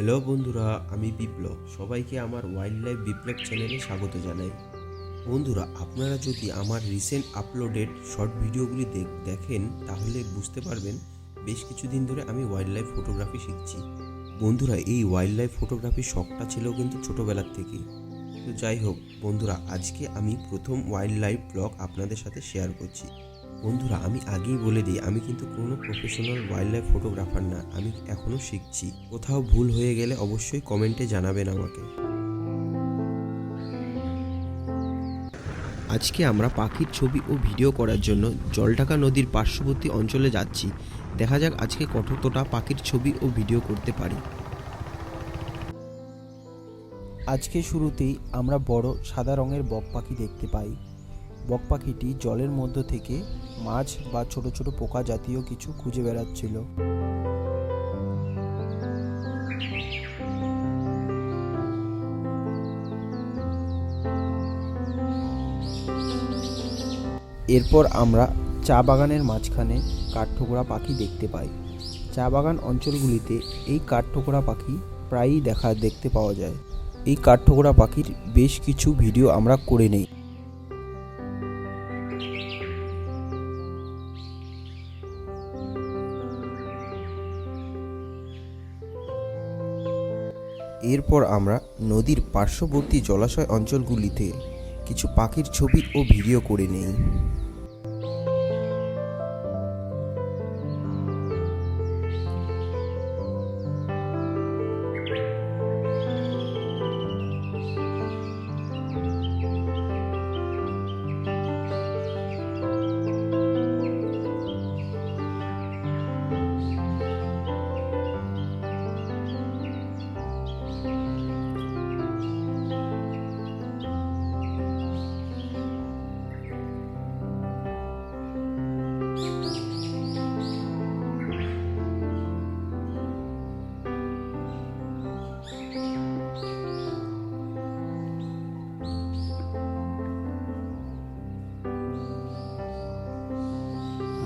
Hello বন্ধুরা, আমি বিপ্লব। সবাইকে আমার ওয়াইল্ড লাইফ বিপ্লব চ্যানেলে স্বাগত জানাই। বন্ধুরা, আপনারা যদি আমার রিসেন্ট আপলোডেড শর্ট ভিডিওগুলি দেখেন তাহলে বুঝতে পারবেন বেশ কিছুদিন ধরে আমি ওয়াইল্ড লাইফ ফটোগ্রাফি শিখছি। বন্ধুরা, এই ওয়াইল্ড লাইফ ফটোগ্রাফির শখটা ছিল কিন্তু ছোটোবেলার থেকেই। তো যাই হোক বন্ধুরা, আজকে আমি প্রথম ওয়াইল্ড লাইফ ব্লগ আপনাদের সাথে শেয়ার করছি। বন্ধুরা, আমি আগেই বলে দিই, আমি কিন্তু কোনো প্রফেশনাল ওয়াইল্ড লাইফ ফটোগ্রাফার না, আমি এখনও শিখছি। কোথাও ভুল হয়ে গেলে অবশ্যই কমেন্টে জানাবেন আমাকে। আজকে আমরা পাখির ছবি ও ভিডিও করার জন্য জলঢাকা নদীর পার্শ্ববর্তী অঞ্চলে যাচ্ছি। দেখা যাক আজকে কতটা পাখির ছবি ও ভিডিও করতে পারি। আজকে শুরুতেই আমরা বড় সাদা রঙের বক পাখি দেখতে পাই। বক পাখিটি জলের মধ্য থেকে মাছ বা ছোট ছোট পোকা জাতীয় কিছু খুঁজে বেড়াচ্ছিল। এরপর আমরা চা বাগানের মাঝখানে কাঠঠোকরা পাখি দেখতে পাই। চা বাগান অঞ্চলগুলিতে এই কাঠঠোকরা পাখি প্রায়ই দেখতে পাওয়া যায়। এই কাঠঠোকরা পাখির বেশ কিছু ভিডিও আমরা করে নেই। এরপর আমরা নদীর পার্শ্ববর্তী জলাশয় অঞ্চলগুলিতে কিছু পাখির ছবি ও ভিডিও করে নেই।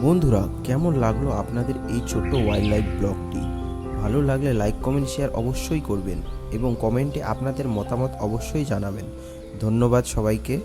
বন্ধুরা, কেমন লাগলো আপনাদের এই ছোট্ট ওয়াইল্ড লাইফ ব্লগটি? ভালো লাগলে লাইক, কমেন্ট, শেয়ার অবশ্যই করবেন এবং কমেন্টে আপনাদের মতামত অবশ্যই জানাবেন। ধন্যবাদ সবাইকে।